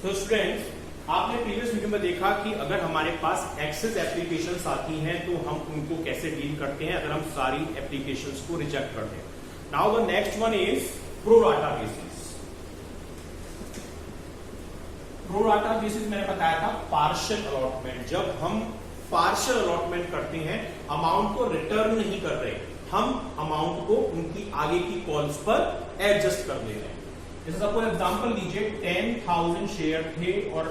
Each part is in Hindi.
तो स्टूडेंट्स, आपने प्रीवियस वीडियो में देखा कि अगर हमारे पास एक्सेस एप्लीकेशंस आती हैं तो हम उनको कैसे डील करते हैं अगर हम सारी एप्लीकेशंस को रिजेक्ट कर दें। Now the next one is pro rata basis. Pro rata basis मैंने बताया था पार्शियल अलॉटमेंट। जब हम पार्शियल अलॉटमेंट करते हैं, अमाउंट को रिटर्न नहीं कर रहे, हम अमाउंट को उनकी आगे की कॉल्स पर एडजस्ट कर दे रहे हैं। जैसे सपोज एग्जांपल लीजिए, 10,000 शेयर थे और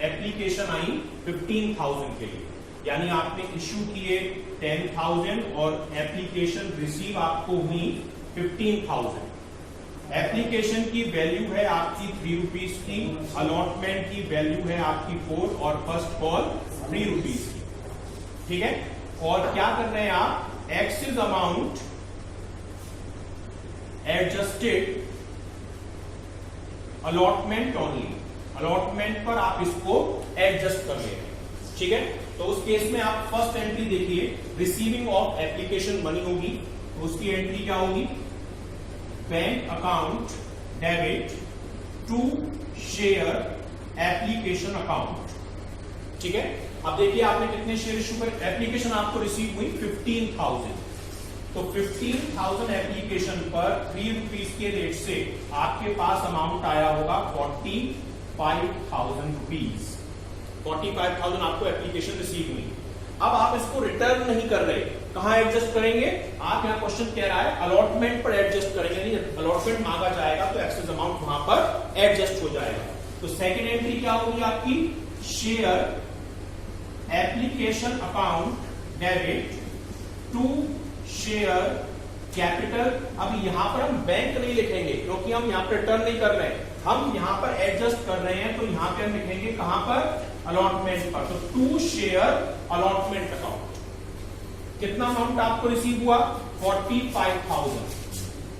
एप्लीकेशन आई 15,000 के लिए, यानी आपने इश्यू किए 10,000 और एप्लीकेशन रिसीव आपको हुई 15,000। एप्लीकेशन की वैल्यू है आपकी 3 रुपीज की, अलॉटमेंट की वैल्यू है आपकी 4 और फर्स्ट कॉल 3 रुपीज की, ठीक है। और क्या कर रहे हैं आप, excess amount adjusted allotment only, allotment पर आप इसको एडजस्ट कर ले रहे हैं, ठीक है। तो उस केस में आप फर्स्ट एंट्री देखिए, रिसीविंग ऑफ एप्लीकेशन मनी होगी, तो उसकी एंट्री क्या होगी, bank account debit to share application account, ठीक है। अब देखिए आपने कितने शेयर इश्यू कर, एप्लीकेशन आपको रिसीव हुई 15,000, तो 15,000 एप्लीकेशन पर 3 रुपीज के रेट से आपके पास अमाउंट आया होगा 45,000 रुपीज। 45,000 आपको एप्लीकेशन रिसीव हुई। अब आप इसको रिटर्न नहीं कर रहे, कहां एडजस्ट करेंगे, आप यहां क्वेश्चन कह रहा है अलॉटमेंट पर एडजस्ट करेंगे, यानी अलॉटमेंट मांगा जाएगा तो एक्सेस अमाउंट वहां पर एडजस्ट हो जाएगा। तो सेकेंड एंट्री क्या होगी आपकी, share application account debit to share capital. अब यहां पर हम बैंक नहीं लिखेंगे क्योंकि हम यहां पर रिटर्न नहीं कर रहे हैं, हम यहां पर एडजस्ट कर रहे हैं, तो यहां पे हम लिखेंगे कहां पर, अलॉटमेंट पर। तो टू शेयर अलॉटमेंट अकाउंट। कितना अमाउंट आपको रिसीव हुआ, 45,000।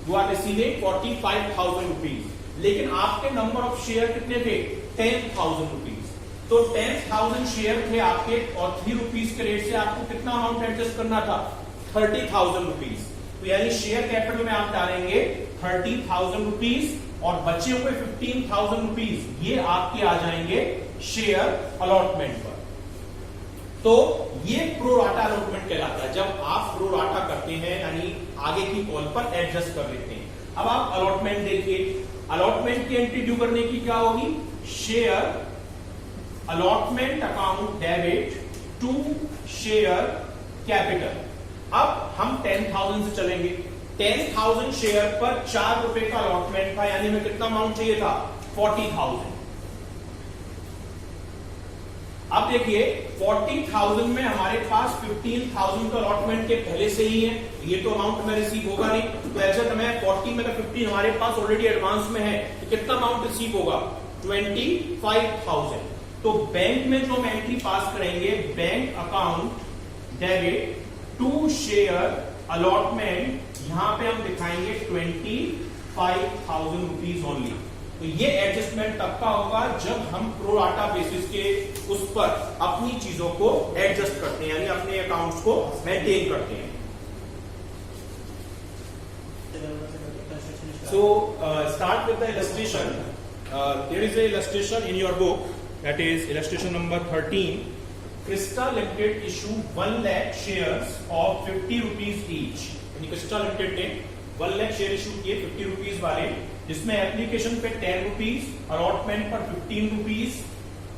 यू आर रिसीविंग 45,000 रुपीज, लेकिन आपके नंबर ऑफ शेयर कितने थे, 10,000 रुपीज। तो 10,000 शेयर थे आपके और 3 रुपीज के रेट से आपको कितना अमाउंट एडजस्ट करना था, 30,000 रुपीज। तो यानी शेयर कैपिटल में आप डालेंगे 30,000 रुपीज और बचे हुए 15,000 रुपीज, ये आपके आ जाएंगे शेयर अलॉटमेंट पर। तो ये प्रो राटा अलॉटमेंट कहलाता है, जब आप प्रो राटा करते हैं यानी आगे की कॉल पर एडजस्ट कर लेते हैं। अब आप अलॉटमेंट देखिए, अलॉटमेंट की एंट्री ड्यू करने की क्या होगी, share allotment account debit to share capital. अब हम 10,000 से चलेंगे, 10,000 शेयर पर 4 रुपए का अलॉटमेंट था, यानी हमें कितना अमाउंट चाहिए था, 40,000। अब देखिए 40,000 में हमारे पास 15,000 का अलॉटमेंट के पहले से ही है, ये तो अमाउंट में रिसीव होगा नहीं, तो ऐसा हमें 40 में का 15 हमारे पास ऑलरेडी एडवांस में है, तो कितना अमाउंट रिसीव होगा, 25,000। तो बैंक में जो हम एंट्री पास करेंगे, bank account debit to share allotment, यहां पे हम दिखाएंगे 25,000 रुपीज ओनली। तो ये एडजस्टमेंट तब का होगा जब हम प्रो राटा बेसिस के उस पर अपनी चीजों को एडजस्ट करते हैं, यानी अपने अकाउंट्स को मेंटेन करते हैं। So start with the illustration. There is a illustration in your book, that is illustration number 13. Crista Limited issue 1 lakh shares of 50 rupees each. यानी Crista Limited ने 1 lakh शेयर इशू किए 50 रुपीज वाले, जिसमें एप्लीकेशन पे 10 रुपीज, अलॉटमेंट पर 15 रुपीज,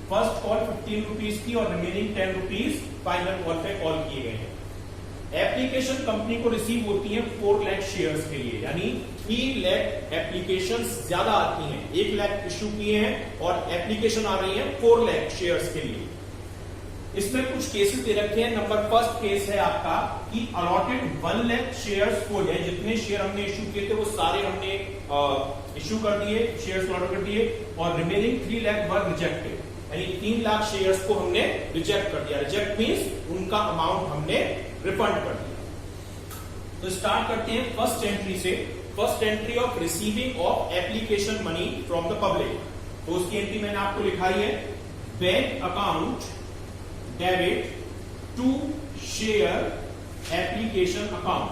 फर्स्ट कॉल 15 रुपीज की और रिमेनिंग 10 रुपीज फाइनल कॉल पे कॉल किए गए हैं। एप्लीकेशन कंपनी को रिसीव होती है 4 लाख शेयर्स के लिए, यानी 3 लाख एप्लीकेशन ज्यादा आती हैं, 1 लाख इश्यू किए हैं और एप्लीकेशन आ रही है 4 लाख शेयर्स के लिए। इसमें कुछ केसेस दे रखे हैं। नंबर फर्स्ट केस है आपका कि अलॉटेड 1 लाख शेयर्स को है, जितने शेयर हमने इश्यू किए थे वो सारे हमने इश्यू कर दिए, शेयर्स ऑर्डर कर दिए, और रिमेनिंग 3 लाख वर रिजेक्टेड, यानी 3 लाख शेयर्स को हमने रिजेक्ट कर दिया। रिजेक्ट मींस उनका अमाउंट हमने रिफंड कर दिया। तो स्टार्ट करते हैं फर्स्ट एंट्री से। First entry of receiving of application money from the public, तो उसकी एंट्री मैंने आपको लिखाई है, bank account debit to share application account,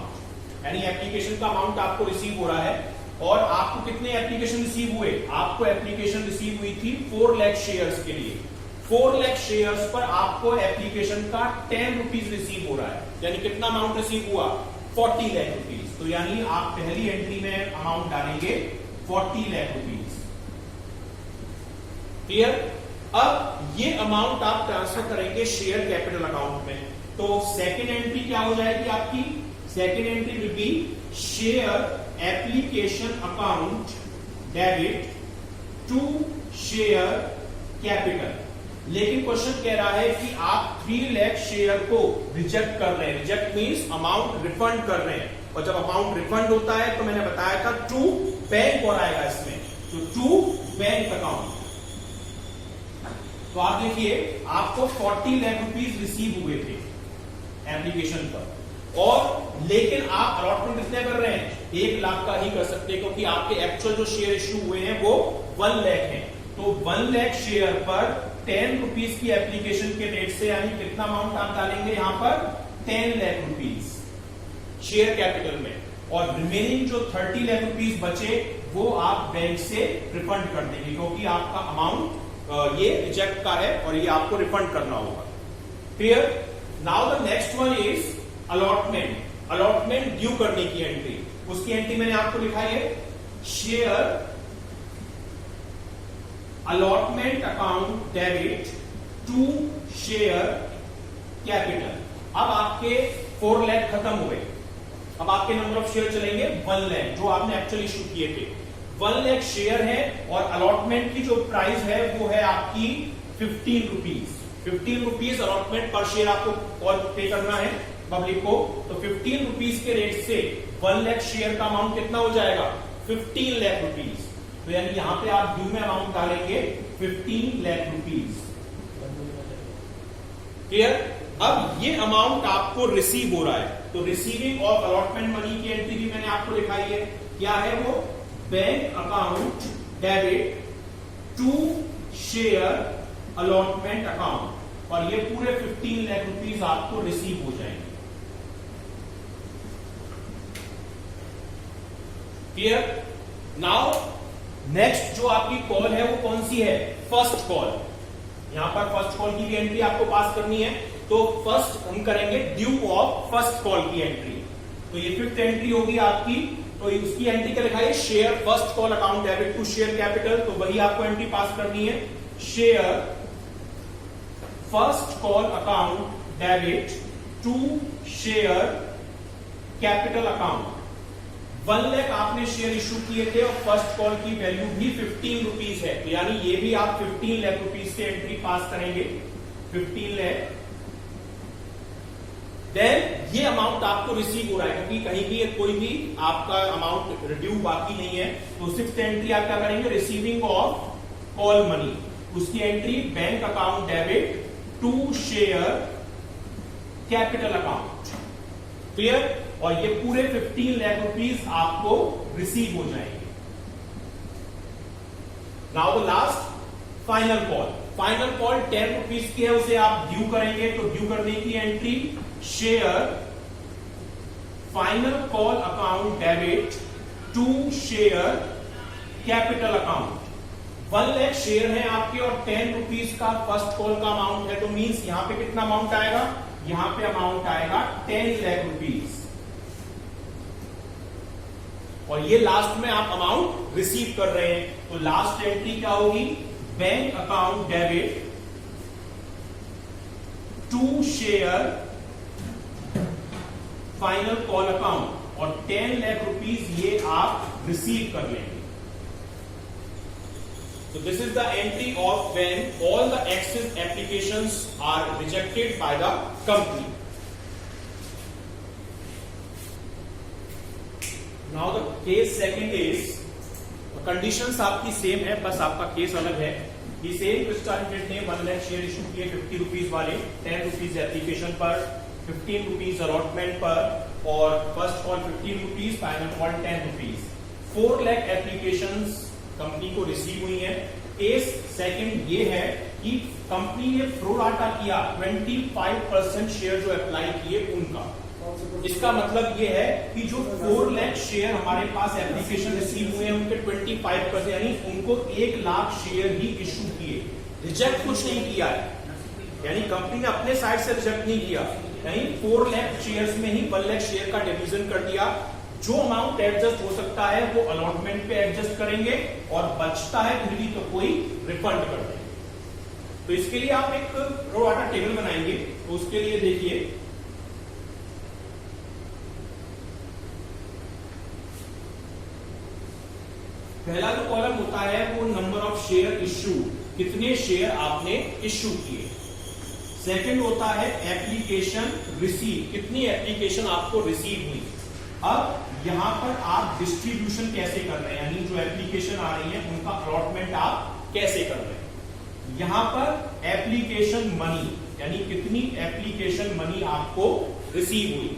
यानी एप्लीकेशन का अमाउंट आपको रिसीव हो रहा है और आपको कितने एप्लीकेशन रिसीव हुए? आपको एप्लीकेशन रिसीव हुई थी 4 लाख शेयर्स के लिए। 4 लाख शेयर्स पर आपको एप्लीकेशन का 10 रुपीज रिसीव हो रहा है, यानी कितना अमाउंट रिसीव हुआ? 40 लाख रुपीज। तो यानी आप पहली एंट्री में अमाउंट डालेंगे 40 लाख रुपीज। क्लियर? अब ये अमाउंट आप ट्रांसफर करेंगे शेयर कैपिटल अकाउंट में। तो सेकेंड एंट्री क्या हो जाएगी आपकी? Second entry will be share application account debit to share capital. लेकिन क्वेश्चन कह रहा है कि आप 3 लाख शेयर को रिजेक्ट कर रहे हैं। रिजेक्ट मींस अमाउंट रिफंड कर रहे हैं, और जब अमाउंट रिफंड होता है तो मैंने बताया था टू बैंक और आएगा इसमें, तो टू बैंक अकाउंट। तो आप देखिए आपको 40 लाख रुपीज रिसीव हुए थे एप्लीकेशन पर, और लेकिन आप अलॉटमेंट कितने कर रहे हैं? 1 लाख का ही कर सकते हैं, क्योंकि आपके एक्चुअल जो शेयर इश्यू हुए हैं वो 1 लाख हैं। तो 1 लाख शेयर पर 10 रुपीज की एप्लीकेशन के रेट से, यानी कितना अमाउंट आप डालेंगे यहां पर? 10 लाख रुपीज शेयर कैपिटल में, और रिमेनिंग जो 30 लाख रुपीज बचे वो आप बैंक से रिफंड कर देंगे, क्योंकि आपका अमाउंट ये रिजेक्ट का है और ये आपको रिफंड करना होगा। Clear? Now the next one is allotment. Allotment due करने की एंट्री, उसकी एंट्री मैंने आपको लिखा है share allotment account debit to share capital. अब आपके 4 लाख खत्म हुए, अब आपके नंबर ऑफ शेयर चलेंगे 1 लाख, जो आपने एक्चुअली इश्यू किए थे। 1 लाख शेयर है और अलॉटमेंट की जो प्राइस है वो है आपकी 15 रुपीज। 15 रुपीज अलॉटमेंट पर शेयर आपको और पे करना है पब्लिक को। तो 15 रुपीज के रेट से 1 लाख शेयर का अमाउंट कितना हो जाएगा? 15 लाख रुपीज। तो यानी यहां पे आप ड्यू में अमाउंट डालेंगे 15 लाख रुपीज। क्लियर? अब ये अमाउंट आपको रिसीव हो रहा है, तो रिसीविंग ऑफ अलॉटमेंट मनी की एंट्री भी मैंने आपको दिखाई है। क्या है वो? Bank account debit to share allotment account, और ये पूरे 15 लाख रुपीज आपको रिसीव हो जाएंगे। क्लियर? नाउ नेक्स्ट जो आपकी कॉल है वो कौन सी है? First call. यहां पर फर्स्ट कॉल की भी एंट्री आपको पास करनी है, तो फर्स्ट हम करेंगे ड्यू ऑफ फर्स्ट कॉल की एंट्री। तो ये 5th एंट्री होगी आपकी, तो उसकी एंट्री क्या लिखा है? Share first call account debit to share capital, तो वही आपको एंट्री पास करनी है। Share first call account debit to share capital account. 1 lakh आपने शेयर इश्यू किए थे और फर्स्ट कॉल की वैल्यू भी 15 रुपीज है, तो यानी ये भी आप 15 लाख रुपीज से एंट्री पास करेंगे। 15 लाख। देन ये अमाउंट आपको रिसीव हो रहा है, क्योंकि कहीं भी कोई भी आपका अमाउंट रिड्यू बाकी नहीं है। तो 6th एंट्री आप क्या करेंगे? रिसीविंग ऑफ कॉल मनी, उसकी entry bank account debit to share capital account. Clear? और ये पूरे 15 लाख रुपीज आपको रिसीव हो जाएंगे। Now the last final call. Final call 10 rupees की है, उसे आप ड्यू करेंगे, तो ड्यू करने की entry share final call account debit to share capital account. 1 lakh share है आपके और 10 रुपीज का फर्स्ट कॉल का अमाउंट है, तो मींस यहां पे कितना अमाउंट आएगा? यहां पे अमाउंट आएगा 10 लाख रुपीज, और ये लास्ट में आप अमाउंट रिसीव कर रहे हैं। तो लास्ट एंट्री क्या होगी? Bank account debit to share final call account, और 10 लाख रुपीज ये आप रिसीव कर लेंगे। So this is the entry of when all the Axis applications are rejected by the company. Now the case second is conditions आपकी सेम है, बस आपका केस अलग है। ये सेम क्रिस्टल ने 1 लाख शेयर इशू किए 50 रुपीज वाले, 10 रुपीज एप्लीकेशन पर, 15 रुपीज अलॉटमेंट पर, और first call 15 rupees, final call 10 rupees. 4 lakh applications company को रिसीव हुई है। केस सेकंड ये है कि कंपनी ने प्रो राटा किया 25% शेयर जो अप्लाई किए उनका, इसका मतलब ये है कि जो 4 लाख शेयर हमारे पास एप्लीकेशन रिसीव हुए हैं उनके 25% यानी उनको 1 लाख शेयर ही इश्यू किए, रिजेक्ट कुछ नहीं किया है, यानी कंपनी ने अपने साइड से रिजेक्ट नहीं किया, यानी 4 लाख शेयर्स में ही 1 लाख शेयर का डिवीजन कर दिया। जो अमाउंट एडजस्ट हो सकता है वो अलॉटमेंट पे एडजस्ट करेंगे और बचता है फिर भी तो कोई रिफंड कर देंगे। तो इसके लिए आप एक प्रो डाटा टेबल बनाएंगे, तो उसके लिए देखिए पहला जो कॉलम होता है वो नंबर ऑफ शेयर इश्यू, कितने शेयर आपने इश्यू किए। सेकंड होता है एप्लीकेशन रिसीव, कितनी एप्लीकेशन आपको रिसीव हुई। अब यहां पर आप डिस्ट्रीब्यूशन कैसे कर रहे हैं, यानी जो एप्लीकेशन आ रही है उनका अलॉटमेंट आप कैसे कर रहे हैं। यहां पर एप्लीकेशन मनी, यानी कितनी एप्लीकेशन मनी आपको रिसीव हुई।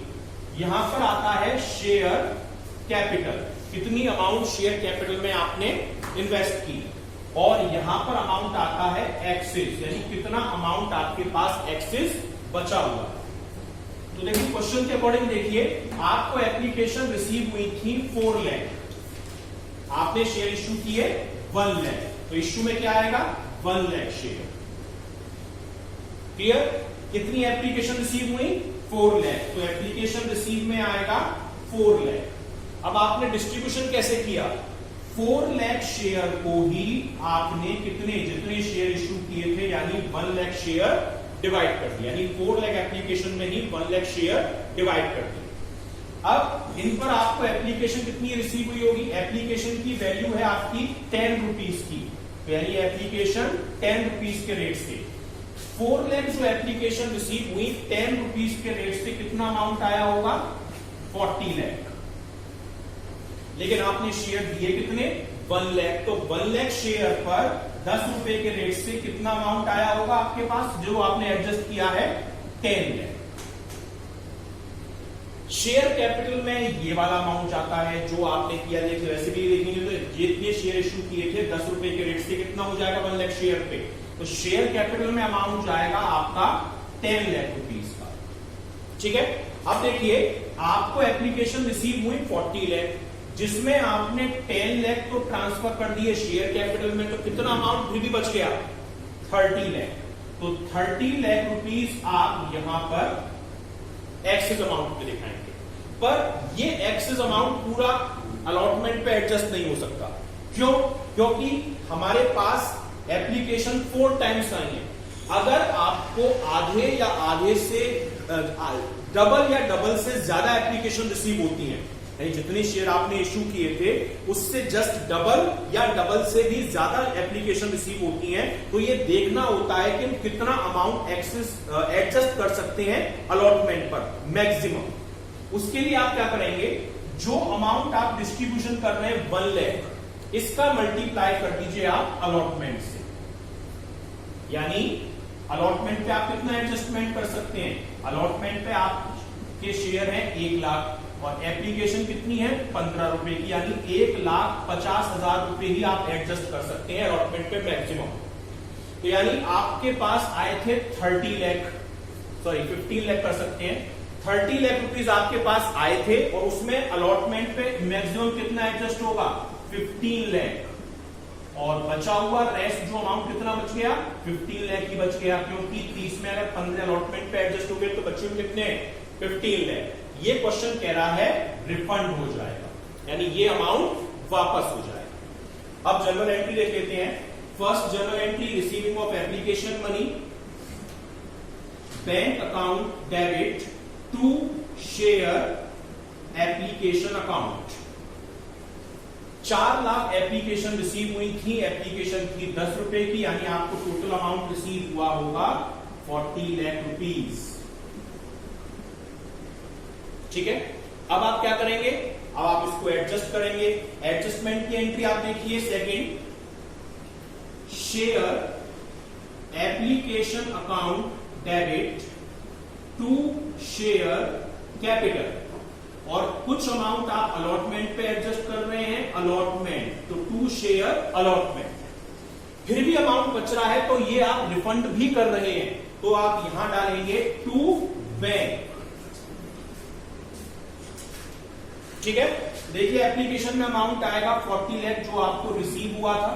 यहां पर आता है शेयर कैपिटल, कितनी अमाउंट शेयर कैपिटल में आपने इन्वेस्ट की। और यहां पर अमाउंट आता है एक्सेस, यानी कितना अमाउंट आपके पास एक्सेस बचा हुआ। तो देखिए क्वेश्चन के अकॉर्डिंग देखिए, आपको एप्लीकेशन रिसीव हुई थी 4 लाख, आपने शेयर इश्यू किए 1 लाख, तो इश्यू में क्या आएगा 1 लाख शेयर। क्लियर? कितनी एप्लीकेशन रिसीव हुई 4 लाख, तो एप्लीकेशन रिसीव में आएगा 4 लाख। अब आपने डिस्ट्रीब्यूशन कैसे किया, 4 लाख शेयर को ही आपने कितने जितने शेयर इश्यू किए थे यानी 1 लाख शेयर डिवाइड कर दिया, यानी 4 लाख एप्लीकेशन में ही 1 लाख शेयर डिवाइड कर दिया। अब इन पर आपको एप्लीकेशन कितनी रिसीव हुई होगी, एप्लीकेशन की वैल्यू है आपकी 10 रुपीज की, तो यानी एप्लीकेशन 10 रुपीज के रेट से 4 लाख जो एप्लीकेशन रिसीव हुई 10 रुपीज के रेट से कितना अमाउंट आया होगा 40 लाख, लेकिन आपने शेयर दिए कितने 1 लाख, तो 1 लाख शेयर पर 10 रुपए के रेट से कितना अमाउंट आया होगा आपके पास, जो आपने एडजस्ट किया है 10 लाख। शेयर कैपिटल में ये वाला अमाउंट जाता है जो आपने किया, देखिए वैसे भी देखेंगे तो जितने शेयर इश्यू किए थे 10 रुपए के रेट से कितना हो जाएगा 1 लाख शेयर पे, तो शेयर कैपिटल में अमाउंट जाएगा आपका 10 लाख रुपीस का। ठीक है, अब देखिए आपको एप्लीकेशन रिसीव हुई 40 लाख, जिसमें आपने 10 लाख तो ट्रांसफर कर दिए शेयर कैपिटल में, तो कितना अमाउंट फिर भी बच गया 30 लाख, तो 30 लाख रुपीस आप यहां पर एक्सेस अमाउंट पे दिखाएंगे। पर ये एक्सेस अमाउंट पूरा अलॉटमेंट पे एडजस्ट नहीं हो सकता, क्यों? क्योंकि हमारे पास एप्लीकेशन 4 टाइम्स आई है। अगर आपको आधे या आधे से डबल या डबल से ज्यादा एप्लीकेशन रिसीव होती है, जितने शेयर आपने इश्यू किए थे उससे जस्ट डबल या डबल से भी ज्यादा एप्लीकेशन रिसीव होती हैं, तो ये देखना होता है कि हम कितना अमाउंट एक्सेस एडजस्ट कर सकते हैं अलॉटमेंट पर मैक्सिमम। उसके लिए आप क्या करेंगे, जो अमाउंट आप डिस्ट्रीब्यूशन कर रहे हैं 1 लाख, इसका मल्टीप्लाई कर दीजिए आप अलॉटमेंट से, यानी अलॉटमेंट पे आप कितना एडजस्टमेंट कर सकते हैं। अलॉटमेंट पे आपके शेयर हैं 1 लाख और एप्लीकेशन कितनी है 15 रुपए की, यानी 1,50,000 रुपए ही आप एडजस्ट कर सकते हैं अलॉटमेंट पे मैक्सिमम। तो यानी आपके पास आए थे 15 लाख कर सकते हैं, 30 लाख रुपीज आपके पास आए थे और उसमें अलॉटमेंट पे मैक्सिमम कितना एडजस्ट होगा 15 लाख, और बचा हुआ रेस्ट जो अमाउंट कितना बच गया 15 लाख ही बच गया, क्योंकि 30 में अगर 15 अलॉटमेंट पे एडजस्ट हो गए तो बचे हुए कितने 15 लाख। ये क्वेश्चन कह रहा है रिफंड हो जाएगा, यानी ये अमाउंट वापस हो जाएगा। अब जर्नल एंट्री देख लेते हैं। First journal entry, receiving of application money, bank account debit to share application account. 4 lakh application receive हुई थी, एप्लीकेशन थी 10 रुपए की, यानी आपको टोटल अमाउंट रिसीव हुआ होगा 40 लाख रुपीज। ठीक है, अब आप क्या करेंगे, अब आप इसको एडजस्ट करेंगे। एडजस्टमेंट की एंट्री आप देखिए second, share application account debit to share capital, और कुछ अमाउंट आप अलॉटमेंट पे एडजस्ट कर रहे हैं, अलॉटमेंट तो टू शेयर अलॉटमेंट, फिर भी अमाउंट बच रहा है तो ये आप रिफंड भी कर रहे हैं, तो आप यहां डालेंगे टू बैंक। ठीक है, देखिए एप्लीकेशन में अमाउंट आएगा 40 लाख जो आपको रिसीव हुआ था,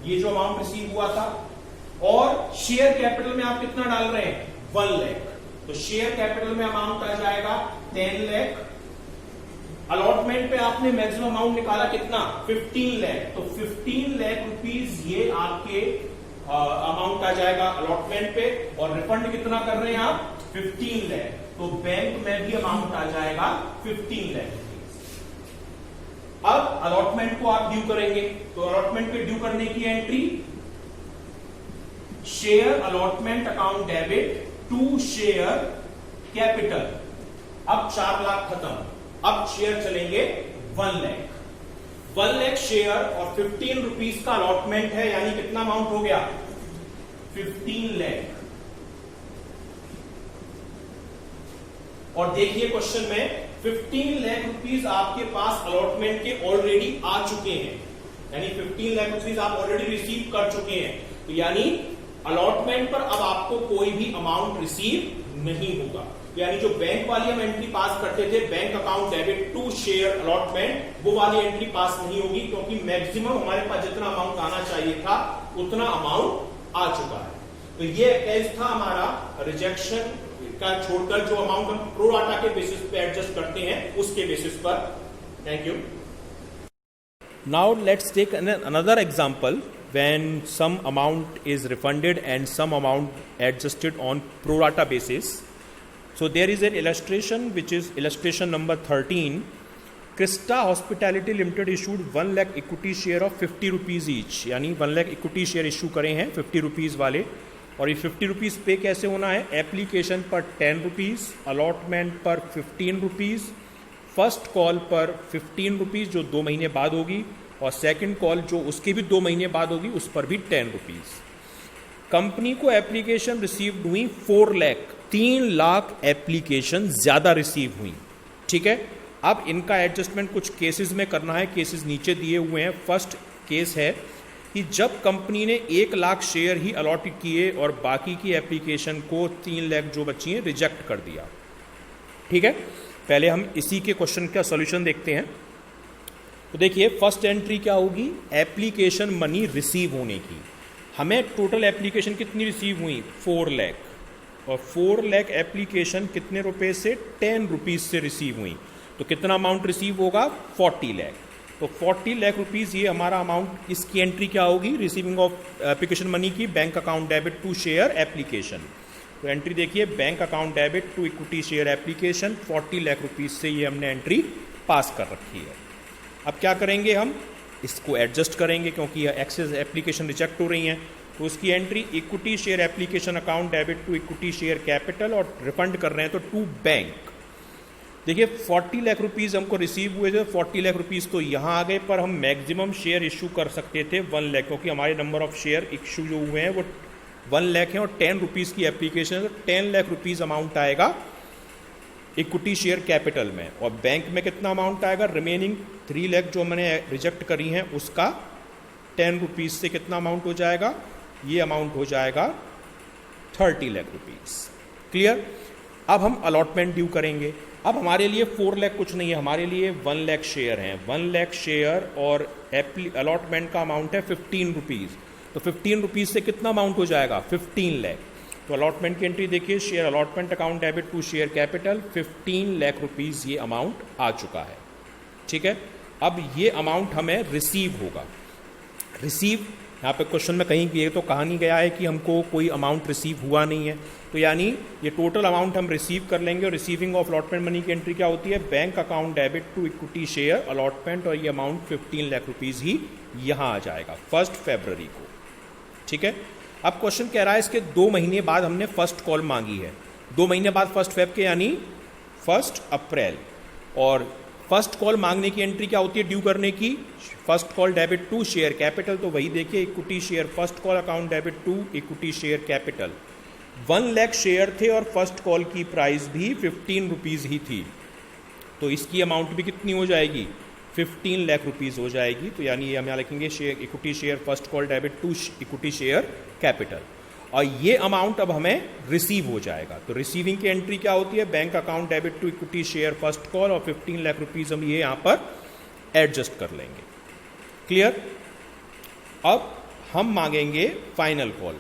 ये जो अमाउंट रिसीव हुआ था, और शेयर कैपिटल में आप कितना डाल रहे हैं 1 लाख, तो शेयर कैपिटल में अमाउंट आ जाएगा 10 लाख। अलॉटमेंट पे आपने मैक्सिमम अमाउंट निकाला कितना 15 लाख, तो 15 लाख रुपीज ये आपके अमाउंट आ जाएगा अलॉटमेंट पे, और रिफंड कितना कर रहे हैं आप 15 लाख, तो बैंक में भी अमाउंट आ जाएगा 15 लाख। अब अलॉटमेंट को आप ड्यू करेंगे, तो अलॉटमेंट पे ड्यू करने की entry share allotment account debit to share capital. अब 4 लाख खत्म, अब शेयर चलेंगे 1 लाख। 1 लाख शेयर और 15 रुपीज का अलॉटमेंट है, यानी कितना अमाउंट हो गया 15 लाख। और देखिए क्वेश्चन में 15 लाख रुपीज आपके पास अलॉटमेंट के ऑलरेडी आ चुके हैं, यानी 15 लाख रुपीज आप ऑलरेडी रिसीव कर चुके हैं, तो यानी अलॉटमेंट पर अब आपको कोई भी अमाउंट रिसीव नहीं होगा। यानी जो बैंक वाली हम एंट्री पास करते थे bank account debit to share allotment, वो वाली एंट्री पास नहीं होगी, क्योंकि मैक्सिमम हमारे पास जितना अमाउंट आना चाहिए था उतना अमाउंट आ चुका है। तो ये केस था हमारा रिजेक्शन का, छोड़कर जो अमाउंट हम प्रो राटा के बेसिस पे एडजस्ट करते हैं उसके बेसिस पर। Thank you. Now let's take another example when some amount is refunded and some amount adjusted on pro rata basis. So there is an illustration which is illustration number 13. Crista Hospitality Limited issued 1 lakh equity share of 50 rupees each, यानी 1 lakh equity share issue करे हैं 50 रुपीज़ वाले, और ये 50 रुपीज़ पे कैसे होना है, एप्लीकेशन पर 10 रुपीज़, अलॉटमेंट पर 15 रुपीज़, फर्स्ट कॉल पर 15 रुपीज़ जो 2 महीने बाद होगी, और सेकंड कॉल जो उसके भी 2 महीने बाद होगी उस पर भी 10 रुपीज़। कंपनी को एप्लीकेशन रिसीव्ड हुई 4 लाख, 3 लाख एप्लीकेशन ज़्यादा रिसीव हुई। ठीक है, अब इनका एडजस्टमेंट कुछ केसेस में करना है, केसेस नीचे दिए हुए हैं। फर्स्ट केस है कि जब कंपनी ने 1 लाख शेयर ही अलॉट किए और बाकी की एप्लीकेशन को 3 लाख जो बची हैं रिजेक्ट कर दिया। ठीक है, पहले हम इसी के क्वेश्चन का सॉल्यूशन देखते हैं। तो देखिए फर्स्ट एंट्री क्या होगी, एप्लीकेशन मनी रिसीव होने की। हमें टोटल एप्लीकेशन कितनी रिसीव हुई 4 लाख, और 4 लाख एप्लीकेशन कितने रुपए से 10 रुपीज़ से रिसीव हुई, तो कितना अमाउंट रिसीव होगा 40 लाख। तो 40 लाख रुपीज़ ये हमारा अमाउंट, इसकी एंट्री क्या होगी रिसीविंग ऑफ एप्लीकेशन मनी की bank account debit to share application. तो एंट्री देखिए bank account debit to equity share application 40 lakh rupees से ये हमने एंट्री पास कर रखी है। अब क्या करेंगे, हम इसको एडजस्ट करेंगे क्योंकि यह एक्सेस एप्लीकेशन रिजेक्ट हो रही हैं। तो उसकी entry equity share application account debit to equity share capital, और रिफंड कर रहे हैं तो टू बैंक। देखिए 40 लाख रुपीज़ हमको रिसीव हुए थे, 40 लाख रुपीज़ तो यहाँ आ गए, पर हम मैक्सिमम शेयर इशू कर सकते थे 1 लाख, क्योंकि हमारे नंबर ऑफ शेयर इशू जो हुए हैं वो 1 लाख हैं, और 10 रुपीज़ की एप्लीकेशन है, तो 10 लाख रुपीज़ अमाउंट आएगा इक्विटी शेयर कैपिटल में। और बैंक में कितना अमाउंट आएगा, रिमेनिंग 3 लाख जो मैंने रिजेक्ट करी हैं उसका 10 रुपीज़ से कितना अमाउंट हो जाएगा, ये अमाउंट हो जाएगा 30 लाख रुपीज़। क्लियर। अब हम अलॉटमेंट ड्यू करेंगे। अब हमारे लिए 4 लाख कुछ नहीं है, हमारे लिए 1 लाख शेयर हैं, 1 लाख शेयर, और अलॉटमेंट का अमाउंट है 15 रुपीज़, तो 15 रुपीज़ से कितना अमाउंट हो जाएगा 15 लाख। तो अलॉटमेंट की एंट्री देखिए, share allotment account debit to share capital 15 lakh rupees ये अमाउंट आ चुका है। ठीक है, अब ये अमाउंट हमें रिसीव होगा। रिसीव यहाँ पे क्वेश्चन में कहीं ये तो कहा नहीं गया है कि हमको कोई अमाउंट रिसीव हुआ नहीं है, तो यानी ये टोटल अमाउंट हम रिसीव कर लेंगे। और रिसीविंग ऑफ अलॉटमेंट मनी की एंट्री क्या होती है, bank account debit to equity share allotment, और ये अमाउंट 15 लाख रुपीज़ ही यहाँ आ जाएगा 1 फरवरी को। ठीक है, अब क्वेश्चन कह रहा है इसके 2 महीने बाद हमने फर्स्ट कॉल मांगी है, 2 महीने बाद 1 फेब के यानी 1 अप्रैल, और फर्स्ट कॉल मांगने की एंट्री क्या होती है ड्यू करने की, first call debit to share capital, तो वही देखिए equity share first call account debit to equity share capital. 1 lakh share थे और फर्स्ट कॉल की प्राइस भी 15 रुपीज़ ही थी, तो इसकी अमाउंट भी कितनी हो जाएगी 15 लाख रुपीज़ हो जाएगी। तो यानी ये हम यहाँ लिखेंगे share equity share first call debit to equity share capital. और ये अमाउंट अब हमें रिसीव हो जाएगा। तो रिसीविंग की एंट्री क्या होती है, bank account debit to equity share first call, और 15 लाख रुपीज हम ये यहां पर एडजस्ट कर लेंगे। क्लियर। अब हम मांगेंगे फाइनल कॉल।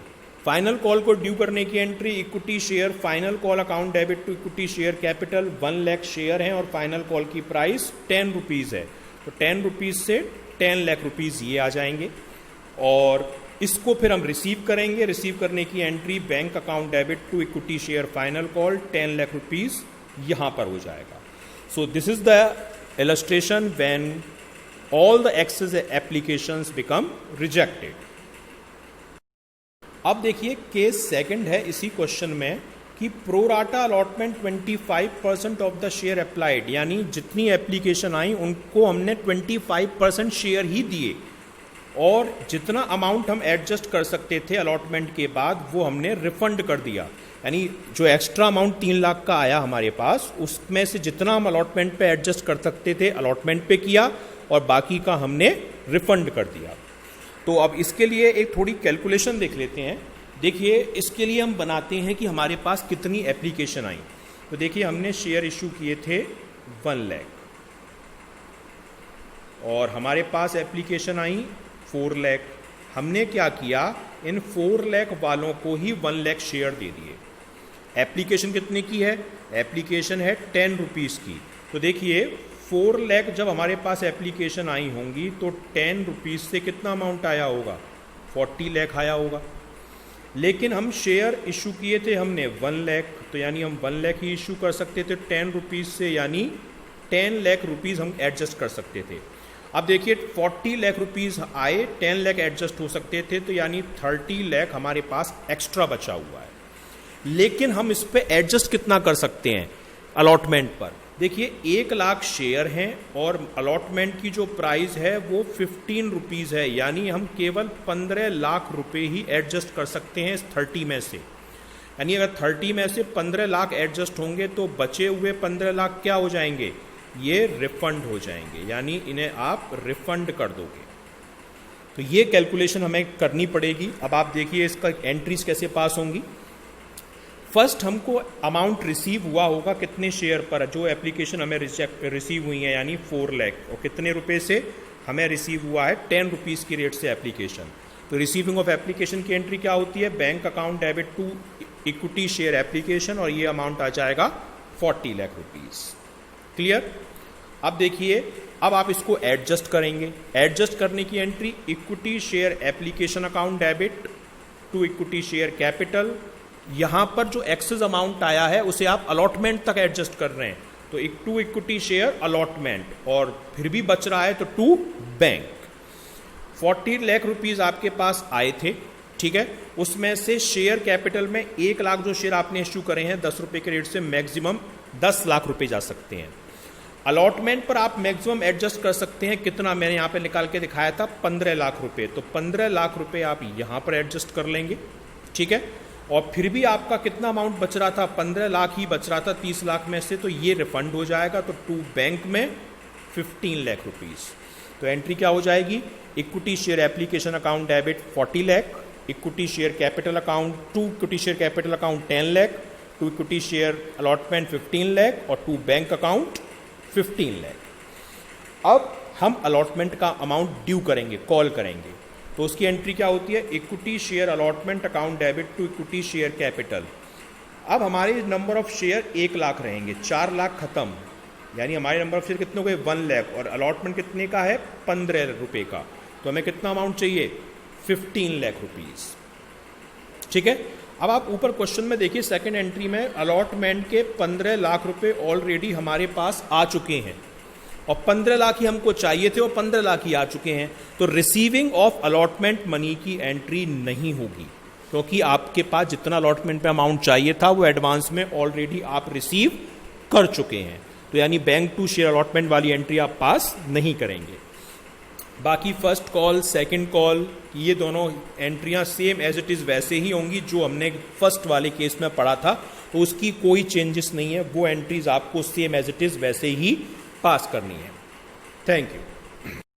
फाइनल कॉल को ड्यू करने की entry equity share final call account debit to equity share capital 1 lakh share है और फाइनल कॉल की प्राइस 10 रुपीज है, तो 10 रुपीज से 10 लाख रुपीज ये आ जाएंगे और इसको फिर हम रिसीव करेंगे। रिसीव करने की entry bank account debit to equity share final call 10 lakh rupees यहां पर हो जाएगा। So this is the illustration when all the excess applications become rejected। अब देखिए केस सेकंड है इसी क्वेश्चन में कि pro rata allotment 25% of the share applied, यानी जितनी एप्लीकेशन आई उनको हमने 25% शेयर ही दिए और जितना अमाउंट हम एडजस्ट कर सकते थे अलॉटमेंट के बाद वो हमने रिफंड कर दिया। यानी जो एक्स्ट्रा अमाउंट 3 लाख का आया हमारे पास उसमें से जितना हम अलॉटमेंट पे एडजस्ट कर सकते थे अलॉटमेंट पे किया और बाकी का हमने रिफंड कर दिया। तो अब इसके लिए एक थोड़ी कैलकुलेशन देख लेते हैं। देखिए इसके लिए हम बनाते हैं कि हमारे पास कितनी एप्लीकेशन आई। तो देखिए हमने शेयर इशू किए थे 1 लाख और हमारे पास एप्लीकेशन आई 4 लाख। हमने क्या किया, इन 4 लाख वालों को ही 1 लाख शेयर दे दिए। एप्लीकेशन कितने की है, एप्लीकेशन है 10 रुपीज़ की। तो देखिए 4 लाख जब हमारे पास एप्लीकेशन आई होंगी तो 10 रुपीज़ से कितना अमाउंट आया होगा, 40 लाख आया होगा। लेकिन हम शेयर इशू किए थे हमने 1 लाख, तो यानी हम 1 लाख ही इशू कर सकते थे 10 रुपीज़ से, यानी 10 लाख रुपीज़ हम एडजस्ट कर सकते थे। अब देखिए 40 लाख रुपीज़ आए, 10 लाख एडजस्ट हो सकते थे, तो यानी 30 लाख हमारे पास एक्स्ट्रा बचा हुआ है। लेकिन हम इस पे एडजस्ट कितना कर सकते हैं अलॉटमेंट पर। देखिए 1 लाख शेयर हैं और अलॉटमेंट की जो प्राइस है वो 15 रुपीज़ है, यानी हम केवल 15 लाख रुपए ही एडजस्ट कर सकते हैं इस 30 में से। यानी अगर 30 में से 15 लाख एडजस्ट होंगे तो बचे हुए 15 लाख क्या हो जाएंगे, ये रिफंड हो जाएंगे, यानी इन्हें आप रिफंड कर दोगे। तो ये कैलकुलेशन हमें करनी पड़ेगी। अब आप देखिए इसका एंट्रीज कैसे पास होंगी। फर्स्ट हमको अमाउंट रिसीव हुआ होगा कितने शेयर पर, जो एप्लीकेशन हमें रिसीव हुई है, यानी 4 लाख, और कितने रुपए से हमें रिसीव हुआ है 10 रुपीज़ की रेट से एप्लीकेशन। तो रिसीविंग ऑफ एप्लीकेशन की एंट्री क्या होती है, bank account debit to equity share application, और ये अमाउंट आ जाएगा 40 लाख रुपीज़। क्लियर। अब देखिए अब आप इसको एडजस्ट करेंगे। एडजस्ट करने की entry equity share application account debit to equity share capital. यहां पर जो एक्सेस अमाउंट आया है उसे आप अलॉटमेंट तक एडजस्ट कर रहे हैं, तो टू इक्विटी शेयर अलॉटमेंट, और फिर भी बच रहा है तो टू बैंक। 40 लाख रुपीज आपके पास आए थे, ठीक है, उसमें से शेयर कैपिटल में 1 लाख जो शेयर आपने इश्यू करे हैं 10 रुपए के रेट से मैक्सिमम 10 लाख रुपए जा सकते हैं। अलॉटमेंट पर आप मैक्सिमम एडजस्ट कर सकते हैं कितना, मैंने यहाँ पे निकाल के दिखाया था 15 लाख रुपए, तो 15 लाख रुपए आप यहाँ पर एडजस्ट कर लेंगे, ठीक है। और फिर भी आपका कितना अमाउंट बच रहा था, 15 लाख ही बच रहा था 30 लाख में से, तो ये रिफंड हो जाएगा। तो टू बैंक में 15 लाख रुपीज़। तो एंट्री क्या हो जाएगी, equity share application account debit 40 lakh, equity share capital account to equity share capital account 10 lakh, to equity share allotment 15 lakh, और टू बैंक अकाउंट 15 लाख। अब हम अलॉटमेंट का अमाउंट ड्यू करेंगे, कॉल करेंगे, तो उसकी एंट्री क्या होती है, equity share allotment account debit to equity share capital. अब हमारे नंबर ऑफ शेयर 1 लाख रहेंगे, 4 लाख खत्म, यानी हमारे नंबर ऑफ शेयर कितने हो गए 1 लाख, और अलॉटमेंट कितने का है 15 रुपए का, तो हमें कितना अमाउंट चाहिए 15 लाख रुपीज, ठीक है। अब आप ऊपर क्वेश्चन में देखिए सेकंड एंट्री में अलॉटमेंट के 15 लाख रुपए ऑलरेडी हमारे पास आ चुके हैं और 15 लाख ही हमको चाहिए थे और 15 लाख ही आ चुके हैं, तो रिसीविंग ऑफ अलॉटमेंट मनी की एंट्री नहीं होगी, क्योंकि आपके पास जितना अलॉटमेंट पे अमाउंट चाहिए था वो एडवांस में ऑलरेडी आप रिसीव कर चुके हैं, तो यानी बैंक टू शेयर अलॉटमेंट वाली एंट्री आप पास नहीं करेंगे। बाकी फर्स्ट कॉल सेकंड कॉल ये दोनों एंट्रियां सेम एज इट इज़ वैसे ही होंगी जो हमने फर्स्ट वाले केस में पढ़ा था, तो उसकी कोई चेंजेस नहीं है, वो एंट्रीज आपको सेम एज इट इज़ वैसे ही पास करनी है। Thank you.